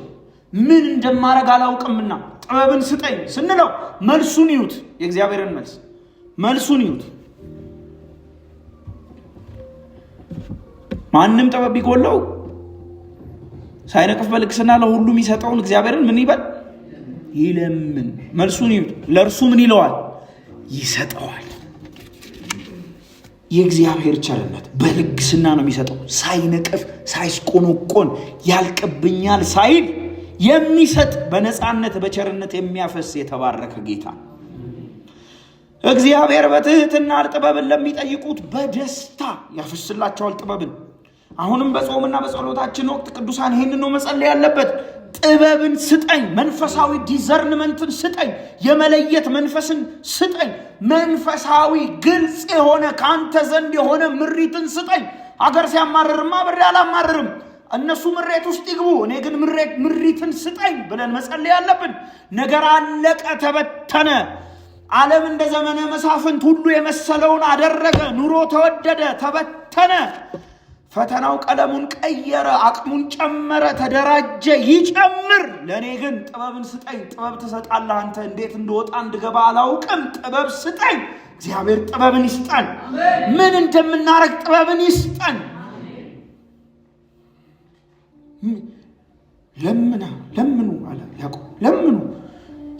S1: ምን እንደማረግ አላውቅምና ጥበብን ስጠኝ ስንለው መልሱን ይዩት። የእግዚአብሔርን መልሱን ይዩት። ማንም ጥበብ ቢጎለው ሳይነቅፍ በልግስና ለሁሉ የሚሰጠውን እግዚአብሔርን ምን ይበል? ይለምን። መልሱን ይዩት። ለእርሱ ምን ይለዋል? ይሰጠዋል። የእግዚአብሔር ቸርነት በልግስና ነው የሚሰጠው። ሳይነቅፍ ሳይስቆነቆን ያልቅብኛል ሳይል የሚሰጥ በነፃነት በቸርነት የሚያፈስ የተባረከ ጌታ እግዚአብሔር በትህትና ጥበብን ለሚጠይቁት በደስታ ያፈስላቸዋል ጥበብን። አሁንም በጾምና በጸሎታችን ወቅት ቅዱሳን ይህንን ነው መጸለይ ያለበት። ጥበብን ስጠኝ፣ መንፈሳዊ ዲዘርንመንትን ስጠኝ፣ የመለየት መንፈስን ስጠኝ፣ መንፈሳዊ ግልጽ የሆነ ከአንተ ዘንድ የሆነ ምሪትን ስጠኝ። አገር ሲያማርርማ ብሬ አላማርርም፣ እነሱ ምሬት ውስጥ ይግቡ፣ እኔ ግን ምሪትን ስጠኝ ብለን መጸለይ ያለብን። ነገር አለቀ፣ ተበተነ። ዓለም እንደ ዘመነ መሳፍንት ሁሉ የመሰለውን አደረገ። ኑሮ ተወደደ፣ ተበተነ። ፈተናው ቀለሙን ቀየረ፣ አቅሙን ጨመረ፣ ተደራጀ፣ ይጨምር። ለእኔ ግን ጥበብን ስጠኝ። ጥበብ ትሰጣለህ አንተ። እንዴት እንደወጣ እንድገባ አላውቅም፣ ጥበብ ስጠኝ። እግዚአብሔር ጥበብን ይስጠን። ምን እንደምናረግ ጥበብን ይስጠን። ለምኑ አለ ያዕቆብ። ለምኑ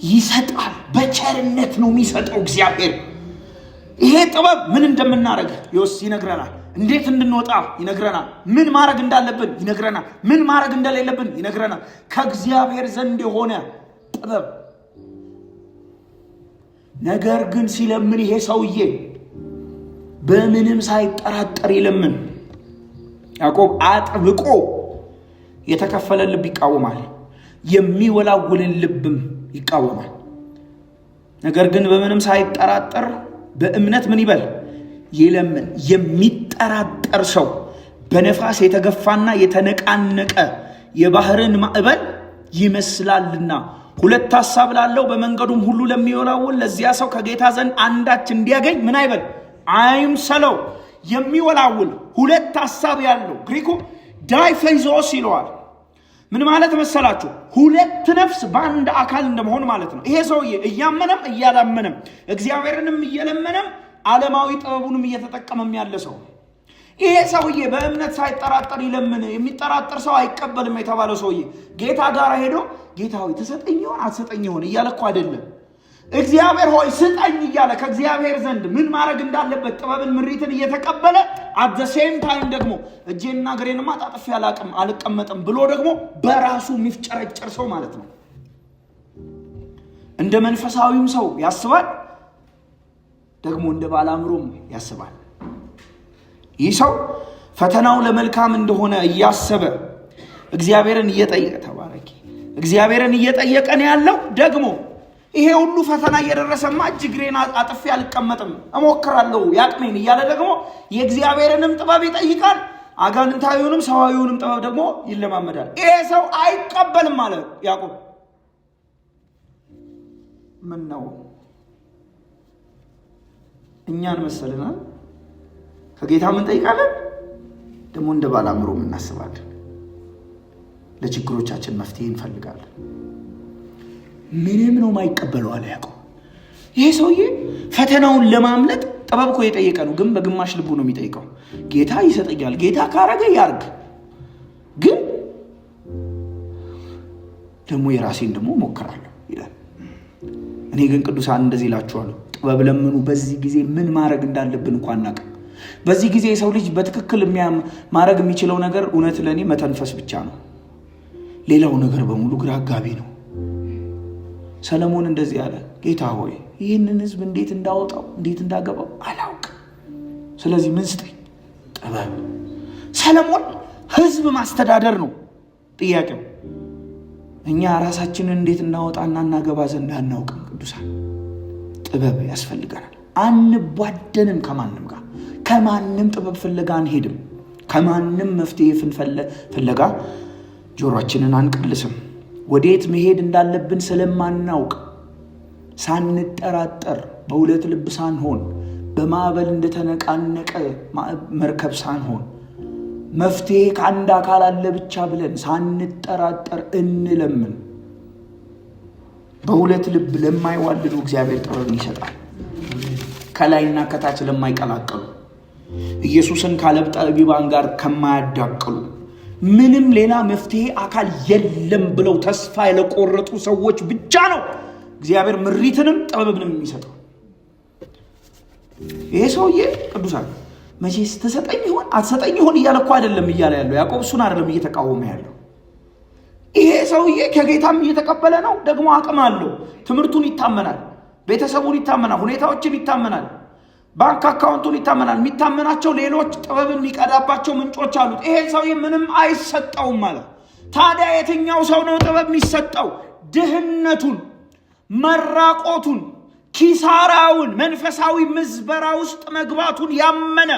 S1: ይሰጣል። በቸርነት ነው የሚሰጠው እግዚአብሔር። ይሄ ጥበብ ምን እንደምናረግ ይነግረናል። እንዴት እንድንወጣ ይነግረናል። ምን ማረግ እንዳለብን ይነግረናል። ምን ማረግ እንደሌለብን ይነግረናል። ከእግዚአብሔር ዘንድ የሆነ ጥበብ። ነገር ግን ሲለምን ይሄ ሰውዬ በምንም ሳይጠራጠር ይለምን። ያዕቆብ አጥብቆ የተከፈለ ልብ ይቃወማል፣ የሚወላውልን ልብም ይቃወማል። ነገር ግን በምንም ሳይጠራጠር በእምነት ምን ይበል? ይለምን። የሚጠራጠር ሰው በነፋስ የተገፋና የተነቃነቀ የባህርን ማዕበል ይመስላልና። ሁለት ሐሳብ ላለው በመንገዱም ሁሉ ለሚወላውል ለዚያ ሰው ከጌታ ዘንድ አንዳች እንዲያገኝ ምን አይበል? አይምሰለው። የሚወላውል ሁለት ሐሳብ ያለው ግሪኩ ዳይፌዞስ ይለዋል። ምን ማለት መሰላችሁ? ሁለት ነፍስ በአንድ አካል እንደመሆን ማለት ነው። ይሄ ሰውዬ እያመነም እያላመነም እግዚአብሔርንም እየለመነም ዓለማዊ ጥበቡንም እየተጠቀመም ያለ ሰው። ይሄ ሰውዬ በእምነት ሳይጠራጠር ይለምን። የሚጠራጠር ሰው አይቀበልም የተባለው ሰውዬ ጌታ ጋር ሄዶ ጌታ ሆይ ትሰጠኝ ይሆን አትሰጠኝ ይሆን እያለ እኮ አይደለም፣ እግዚአብሔር ሆይ ስጠኝ እያለ ከእግዚአብሔር ዘንድ ምን ማድረግ እንዳለበት ጥበብን ምሪትን እየተቀበለ at the same time ደግሞ እጄና እግሬንማ ጣጥፌ አልቀመጥም ብሎ ደግሞ በራሱ የሚፍጨረጨር ሰው ማለት ነው። እንደ መንፈሳዊም ሰው ያስባል፣ ደግሞ እንደ ባላምሮም ያስባል። ይህ ሰው ፈተናው ለመልካም እንደሆነ እያሰበ እግዚአብሔርን እየጠየቀ ተባረኪ እግዚአብሔርን እየጠየቀ ነው ያለው። ደግሞ ይሄ ሁሉ ፈተና እየደረሰማ እግሬን አጥፌ አልቀመጥም እሞክራለሁ ያቅሜን እያለ ደግሞ የእግዚአብሔርንም ጥበብ ይጠይቃል። አጋንንታዊውንም ሰዋዊውንም ጥበብ ደግሞ ይለማመዳል። ይሄ ሰው አይቀበልም ማለት ያዕቆብ። ምን ነው እኛን መሰለናል? ከጌታ ምን ጠይቃለን? ደግሞ እንደ ባላምሮ እናስባለን። ለችግሮቻችን መፍትሄ እንፈልጋለን። ምንም ነው ማይቀበለው አለ ያዕቆብ። ይሄ ሰውዬ ፈተናውን ለማምለጥ ጥበብ እኮ የጠየቀ ነው፣ ግን በግማሽ ልቡ ነው የሚጠይቀው። ጌታ ይሰጠኛል፣ ጌታ ካረገ ያርግ፣ ግን ደግሞ የራሴን ደግሞ ሞክራለሁ ይላል። እኔ ግን ቅዱሳን እንደዚህ እላችኋለሁ፣ ጥበብ ለምኑ። በዚህ ጊዜ ምን ማድረግ እንዳለብን እንኳን አናውቅም። በዚህ ጊዜ የሰው ልጅ በትክክል ማድረግ የሚችለው ነገር እውነት ለእኔ መተንፈስ ብቻ ነው። ሌላው ነገር በሙሉ ግራ አጋቢ ነው። ሰለሞን እንደዚህ አለ፣ ጌታ ሆይ ይህንን ሕዝብ እንዴት እንዳወጣው እንዴት እንዳገባው አላውቅም። ስለዚህ ምን ስጠኝ? ጥበብ። ሰለሞን ሕዝብ ማስተዳደር ነው ጥያቄው። እኛ ራሳችንን እንዴት እናወጣና እናገባ ዘንድ አናውቅም። ቅዱሳን ጥበብ ያስፈልገናል። አንቧደንም ከማንም ጥበብ ፍለጋ አንሄድም። ከማንም መፍትሄ ፍለጋ ጆሮአችንን አንቀልስም። ወዴት መሄድ እንዳለብን ስለማናውቅ ሳንጠራጠር በሁለት ልብ ሳንሆን በማዕበል እንደተነቃነቀ መርከብ ሳንሆን መፍትሄ ከአንድ አካል አለ ብቻ ብለን ሳንጠራጠር እንለምን። በሁለት ልብ ለማይዋልዱ እግዚአብሔር ጥበብን ይሰጣል። ከላይና ከታች ለማይቀላቀሉ ኢየሱስን ካለብ ጠቢባን ጋር ከማያዳቅሉ ምንም ሌላ መፍትሄ አካል የለም ብለው ተስፋ ለቆረጡ ሰዎች ብቻ ነው እግዚአብሔር ምሪትንም ጥበብንም የሚሰጠው። ይሄ ሰውዬ ቅዱሳን መቼስ ተሰጠኝ ይሆን አትሰጠኝ ይሆን እያለ እኮ አይደለም እያለ ያለው ያዕቆብ እሱን አይደለም እየተቃወመ ያለው። ይሄ ሰውዬ ከጌታም እየተቀበለ ነው፣ ደግሞ አቅም አለው። ትምህርቱን ይታመናል፣ ቤተሰቡን ይታመናል፣ ሁኔታዎችን ይታመናል፣ ባንክ አካውንቱን ይታመናል። የሚታመናቸው ሌሎች ጥበብን የሚቀዳባቸው ምንጮች አሉት። ይሄ ሰውዬ ምንም አይሰጠውም ማለት። ታዲያ የትኛው ሰው ነው ጥበብ የሚሰጠው? ድህነቱን፣ መራቆቱን፣ ኪሳራውን፣ መንፈሳዊ ምዝበራ ውስጥ መግባቱን ያመነ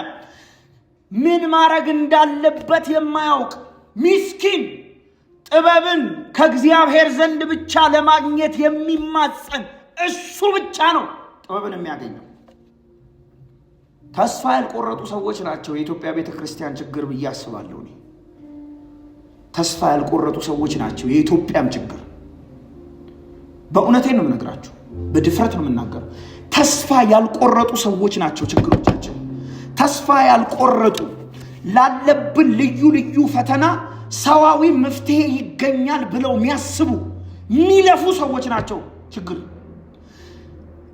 S1: ምን ማድረግ እንዳለበት የማያውቅ ምስኪን፣ ጥበብን ከእግዚአብሔር ዘንድ ብቻ ለማግኘት የሚማጸን እሱ ብቻ ነው ጥበብን የሚያገኘው። ተስፋ ያልቆረጡ ሰዎች ናቸው የኢትዮጵያ ቤተክርስቲያን ችግር ብዬ አስባለሁ። ተስፋ ያልቆረጡ ሰዎች ናቸው የኢትዮጵያም ችግር። በእውነቴን ነው የምነግራችሁ፣ በድፍረት ነው የምናገረው። ተስፋ ያልቆረጡ ሰዎች ናቸው ችግሮቻችን። ተስፋ ያልቆረጡ ላለብን ልዩ ልዩ ፈተና ሰዋዊ መፍትሄ ይገኛል ብለው የሚያስቡ የሚለፉ ሰዎች ናቸው ችግር።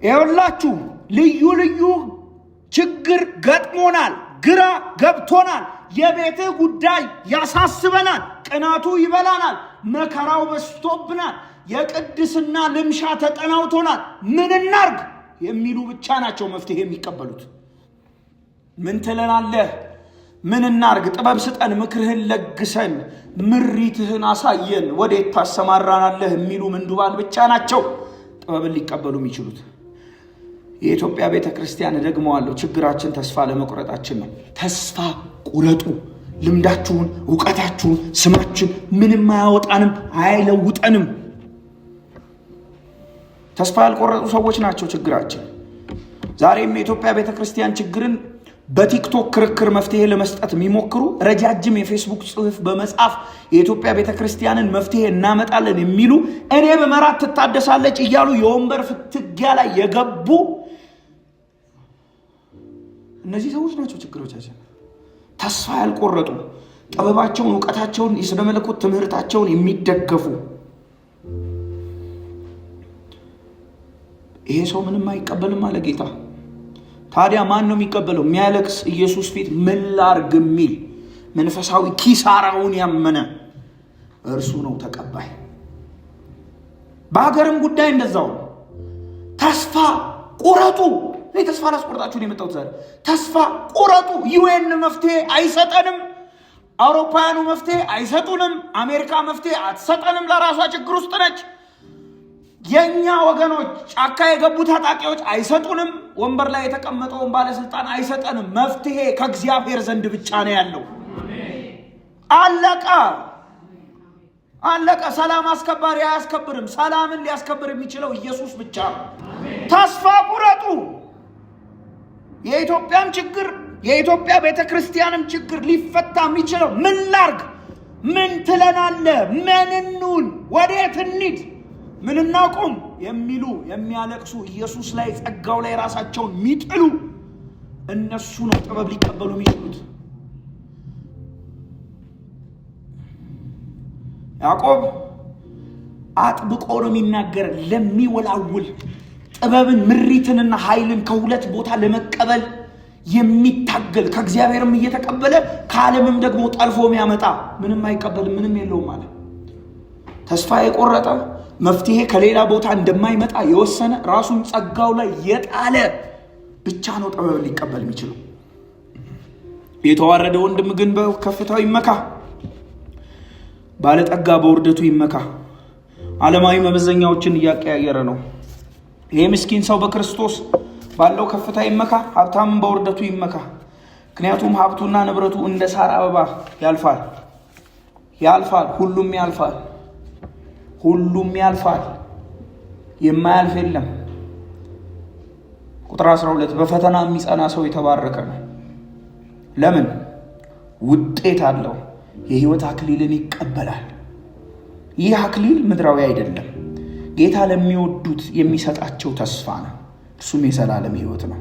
S1: ይኸውላችሁ ልዩ ልዩ ችግር ገጥሞናል፣ ግራ ገብቶናል፣ የቤትህ ጉዳይ ያሳስበናል፣ ቅናቱ ይበላናል፣ መከራው በስቶብናል፣ የቅድስና ልምሻ ተጠናውቶናል፣ ምን እናርግ የሚሉ ብቻ ናቸው መፍትሄ የሚቀበሉት። ምን ትለናለህ? ምን እናርግ? ጥበብ ስጠን፣ ምክርህን ለግሰን፣ ምሪትህን አሳየን፣ ወዴት ታሰማራናለህ የሚሉ ምንዱባን ብቻ ናቸው ጥበብን ሊቀበሉ የሚችሉት። የኢትዮጵያ ቤተክርስቲያን ደግመዋለሁ፣ ችግራችን ተስፋ ለመቁረጣችን ነው። ተስፋ ቁረጡ። ልምዳችሁን፣ እውቀታችሁን፣ ስማችን ምንም አያወጣንም፣ አይለውጠንም። ተስፋ ያልቆረጡ ሰዎች ናቸው ችግራችን። ዛሬም የኢትዮጵያ ቤተክርስቲያን ችግርን በቲክቶክ ክርክር መፍትሄ ለመስጠት የሚሞክሩ ረጃጅም የፌስቡክ ጽሑፍ በመጻፍ የኢትዮጵያ ቤተክርስቲያንን መፍትሄ እናመጣለን የሚሉ እኔ በመራት ትታደሳለች እያሉ የወንበር ፍትጊያ ላይ የገቡ እነዚህ ሰዎች ናቸው ችግሮቻችን። ተስፋ ያልቆረጡ ጥበባቸውን፣ እውቀታቸውን፣ የሥነ መለኮት ትምህርታቸውን የሚደገፉ። ይሄ ሰው ምንም አይቀበልም አለ ጌታ። ታዲያ ማን ነው የሚቀበለው? የሚያለቅስ ኢየሱስ ፊት ምን ላርግ የሚል መንፈሳዊ ኪሳራውን ያመነ እርሱ ነው ተቀባይ። በሀገርም ጉዳይ እንደዛው ተስፋ ቁረጡ። እኔ ተስፋ ላስቆርጣችሁ ነው የመጣሁት ዛሬ። ተስፋ ቁረጡ። ዩኤን መፍትሄ አይሰጠንም፣ አውሮፓውያኑ መፍትሄ አይሰጡንም፣ አሜሪካ መፍትሄ አትሰጠንም፣ ለራሷ ችግር ውስጥ ነች። የኛ ወገኖች ጫካ የገቡ ታጣቂዎች አይሰጡንም፣ ወንበር ላይ የተቀመጠውን ባለስልጣን አይሰጠንም። መፍትሄ ከእግዚአብሔር ዘንድ ብቻ ነው ያለው። አለቀ። ሰላም አስከባሪ አያስከብርም። ሰላምን ሊያስከብር የሚችለው ኢየሱስ ብቻ ነው። ተስፋ ቁረጡ። የኢትዮጵያም ችግር የኢትዮጵያ ቤተክርስቲያንም ችግር ሊፈታ የሚችለው ምን ላርግ፣ ምን ትለናለህ፣ ምን እንሁን፣ ወዴት እንሂድ፣ ምን እናቁም የሚሉ የሚያለቅሱ ኢየሱስ ላይ ጸጋው ላይ ራሳቸውን የሚጥሉ እነሱ ነው ጥበብ ሊቀበሉ የሚችሉት። ያዕቆብ አጥብቆ ነው የሚናገር ለሚወላውል ጥበብን፣ ምሪትንና ኃይልን ከሁለት ቦታ ለመቀበል የሚታገል ከእግዚአብሔርም እየተቀበለ ከዓለምም ደግሞ ጠልፎ የሚያመጣ ምንም አይቀበልም፣ ምንም የለውም ማለት። ተስፋ የቆረጠ መፍትሄ ከሌላ ቦታ እንደማይመጣ የወሰነ ራሱን ጸጋው ላይ የጣለ ብቻ ነው ጥበብን ሊቀበል የሚችለው። የተዋረደ ወንድም ግን በከፍታው ይመካ፣ ባለጠጋ በውርደቱ ይመካ። ዓለማዊ መመዘኛዎችን እያቀያየረ ነው። ይሄ ምስኪን ሰው በክርስቶስ ባለው ከፍታ ይመካ፣ ሀብታምን በውርደቱ ይመካ። ምክንያቱም ሀብቱና ንብረቱ እንደ ሳር አበባ ያልፋል። ሁሉም ያልፋል። የማያልፍ የለም። ቁጥር 12 በፈተና የሚጸና ሰው የተባረከ ነው። ለምን? ውጤት አለው። የሕይወት አክሊልን ይቀበላል። ይህ አክሊል ምድራዊ አይደለም፣ ጌታ ለሚወዱት የሚሰጣቸው ተስፋ ነው። እርሱም የዘላለም ሕይወት ነው።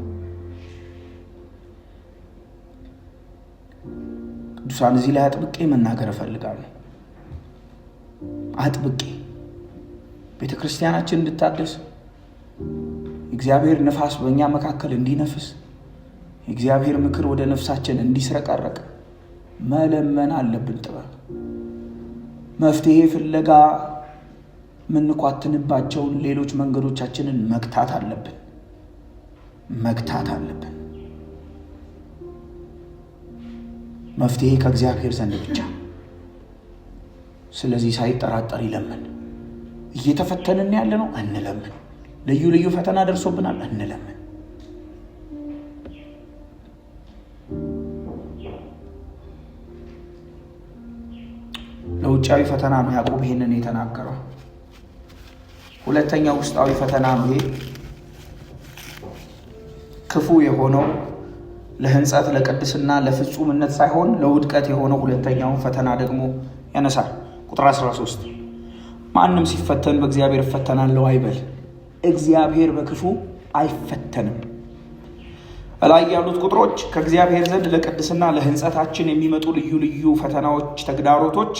S1: ቅዱሳን እዚህ ላይ አጥብቄ መናገር እፈልጋለሁ። አጥብቄ ቤተ ክርስቲያናችን እንድታደስ፣ እግዚአብሔር ነፋስ በእኛ መካከል እንዲነፍስ፣ የእግዚአብሔር ምክር ወደ ነፍሳችን እንዲስረቀረቅ መለመን አለብን። ጥበብ መፍትሄ ፍለጋ ምንኳትንባቸውን ሌሎች መንገዶቻችንን መግታት አለብን። መፍትሄ ከእግዚአብሔር ዘንድ ብቻ። ስለዚህ ሳይጠራጠር ይለምን። እየተፈተንን ያለ ነው፣ እንለምን። ልዩ ፈተና ደርሶብናል፣ እንለምን። ለውጫዊ ፈተና ነው ያዕቆብ ይሄንን የተናገረው። ሁለተኛው ውስጣዊ ፈተና ነው። ይሄ ክፉ የሆነው ለህንጸት፣ ለቅድስና፣ ለፍጹምነት ሳይሆን ለውድቀት የሆነው ሁለተኛውን ፈተና ደግሞ ያነሳል። ቁጥር 13 ማንም ሲፈተን በእግዚአብሔር እፈተናለሁ አይበል፣ እግዚአብሔር በክፉ አይፈተንም። እላይ ያሉት ቁጥሮች ከእግዚአብሔር ዘንድ ለቅድስና ለህንጸታችን የሚመጡ ልዩ ፈተናዎች፣ ተግዳሮቶች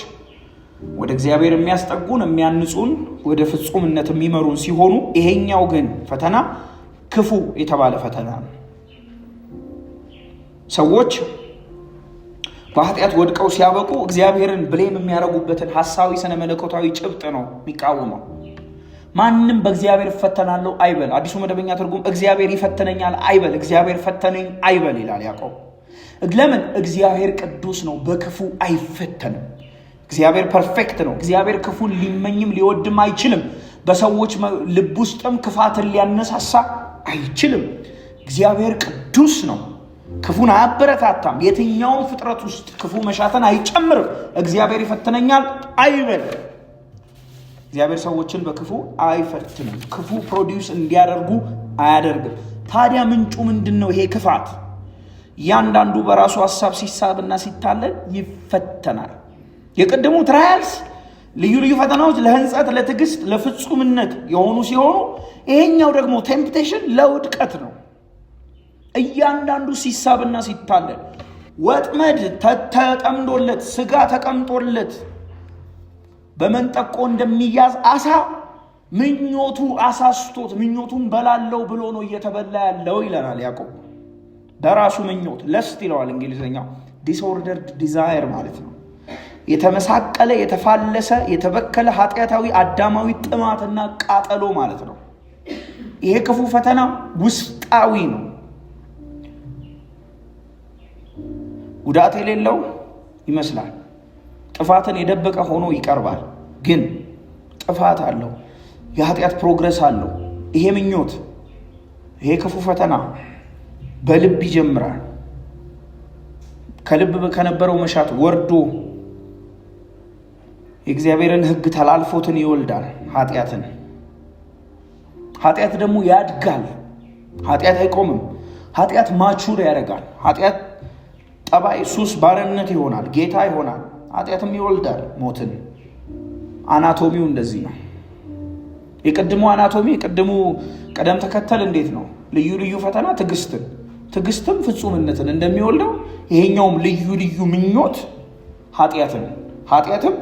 S1: ወደ እግዚአብሔር የሚያስጠጉን፣ የሚያንጹን፣ ወደ ፍጹምነት የሚመሩን ሲሆኑ ይሄኛው ግን ፈተና ክፉ የተባለ ፈተና ነው። ሰዎች በኃጢአት ወድቀው ሲያበቁ እግዚአብሔርን ብሌም የሚያደርጉበትን ሐሳዊ ስነ መለኮታዊ ጭብጥ ነው የሚቃወመው። ማንም በእግዚአብሔር እፈተናለሁ አይበል። አዲሱ መደበኛ ትርጉም እግዚአብሔር ይፈተነኛል አይበል፣ እግዚአብሔር ፈተነኝ አይበል ይላል ያዕቆብ። ለምን? እግዚአብሔር ቅዱስ ነው፣ በክፉ አይፈተንም። እግዚአብሔር ፐርፌክት ነው። እግዚአብሔር ክፉን ሊመኝም ሊወድም አይችልም። በሰዎች ልብ ውስጥም ክፋትን ሊያነሳሳ አይችልም። እግዚአብሔር ቅዱስ ነው፣ ክፉን አያበረታታም። የትኛውም ፍጥረት ውስጥ ክፉ መሻተን አይጨምርም። እግዚአብሔር ይፈትነኛል አይበል። እግዚአብሔር ሰዎችን በክፉ አይፈትንም። ክፉ ፕሮዲውስ እንዲያደርጉ አያደርግም። ታዲያ ምንጩ ምንድን ነው? ይሄ ክፋት እያንዳንዱ በራሱ ሐሳብ ሲሳብና ሲታለል ይፈተናል። የቀደሙ ትራያልስ ልዩ ፈተናዎች ለህንጸት፣ ለትዕግስት፣ ለፍጹምነት የሆኑ ሲሆኑ ይሄኛው ደግሞ ቴምፕቴሽን ለውድቀት ነው። እያንዳንዱ ሲሳብና ሲታለል ወጥመድ ተጠምዶለት፣ ስጋ ተቀምጦለት በመንጠቆ እንደሚያዝ አሳ ምኞቱ አሳስቶት ምኞቱን በላለው ብሎ ነው እየተበላ ያለው ይለናል ያዕቆብ። በራሱ ምኞት ለስት ይለዋል እንግሊዝኛው። ዲስኦርደርድ ዲዛየር ማለት ነው። የተመሳቀለ፣ የተፋለሰ፣ የተበከለ ኃጢአታዊ አዳማዊ ጥማትና ቃጠሎ ማለት ነው። ይሄ ክፉ ፈተና ውስጣዊ ነው። ጉዳት የሌለው ይመስላል። ጥፋትን የደበቀ ሆኖ ይቀርባል፣ ግን ጥፋት አለው። የኃጢአት ፕሮግረስ አለው። ይሄ ምኞት፣ ይሄ ክፉ ፈተና በልብ ይጀምራል። ከልብ ከነበረው መሻት ወርዶ የእግዚአብሔርን ሕግ ተላልፎትን ይወልዳል። ኃጢአት ደግሞ ያድጋል። ኃጢአት አይቆምም። ኃጢአት ማቹር ያደርጋል። ኃጢአት ጠባይ፣ ሱስ፣ ባርነት ይሆናል። ጌታ ይሆናል። ኃጢአትም ይወልዳል ሞትን። አናቶሚው እንደዚህ ነው። የቅድሙ አናቶሚ፣ የቅድሙ ቀደም ተከተል እንዴት ነው? ልዩ ፈተና ትዕግስትም ፍጹምነትን እንደሚወልደው ይሄኛውም ልዩ ምኞት ኃጢአትም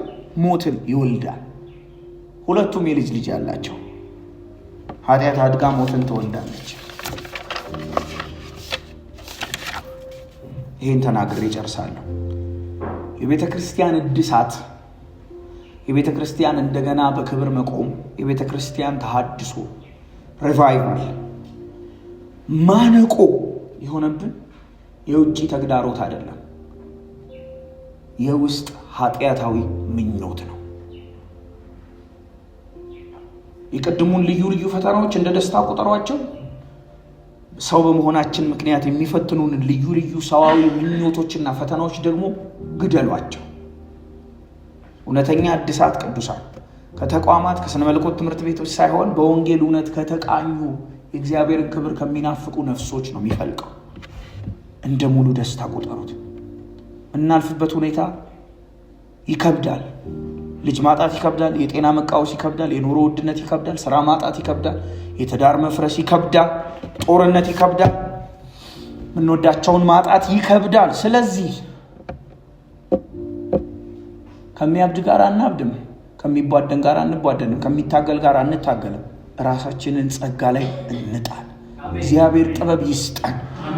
S1: ሞትን ይወልዳል። ሁለቱም የልጅ ያላቸው። ኃጢአት አድጋ ሞትን ትወልዳለች። ይህን ተናግሬ ጨርሳለሁ። የቤተ ክርስቲያን እድሳት፣ የቤተ ክርስቲያን እንደገና በክብር መቆም፣ የቤተ ክርስቲያን ተሐድሶ ሪቫይቫል ማነቆ የሆነብን የውጭ ተግዳሮት አይደለም፣ የውስጥ ኃጢአታዊ ምኞት ነው። የቀድሙን ልዩ ልዩ ፈተናዎች እንደ ደስታ ቁጠሯቸው። ሰው በመሆናችን ምክንያት የሚፈትኑን ልዩ ልዩ ሰዋዊ ምኞቶችና ፈተናዎች ደግሞ ግደሏቸው። እውነተኛ እድሳት ቅዱሳን ከተቋማት ከስነ መለኮት ትምህርት ቤቶች ሳይሆን በወንጌል እውነት ከተቃኙ የእግዚአብሔርን ክብር ከሚናፍቁ ነፍሶች ነው የሚፈልቀው። እንደ ሙሉ ደስታ ቁጠሩት። እናልፍበት ሁኔታ ይከብዳል። ልጅ ማጣት ይከብዳል። የጤና መቃወስ ይከብዳል። የኑሮ ውድነት ይከብዳል። ስራ ማጣት ይከብዳል። የትዳር መፍረስ ይከብዳል። ጦርነት ይከብዳል። ምንወዳቸውን ማጣት ይከብዳል። ስለዚህ ከሚያብድ ጋር አናብድም፣ ከሚቧደን ጋር አንቧደንም፣ ከሚታገል ጋር አንታገልም። ራሳችንን ጸጋ ላይ እንጣል። እግዚአብሔር ጥበብ ይስጠን።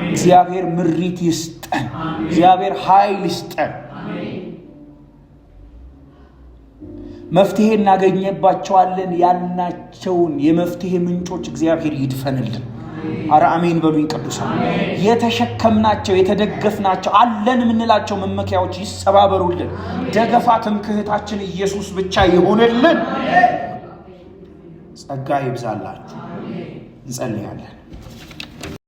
S1: እግዚአብሔር ምሪት ይስጠን። እግዚአብሔር ኃይል ይስጠን። መፍትሄ እናገኘባቸዋለን ያልናቸውን የመፍትሄ ምንጮች እግዚአብሔር ይድፈንልን። አረ አሜን በሉኝ ቅዱሳን። የተሸከምናቸው የተደገፍናቸው አለን የምንላቸው መመኪያዎች ይሰባበሩልን። ደገፋ ትምክህታችን ኢየሱስ ብቻ ይሆንልን። ጸጋ ይብዛላችሁ። እንጸልያለን።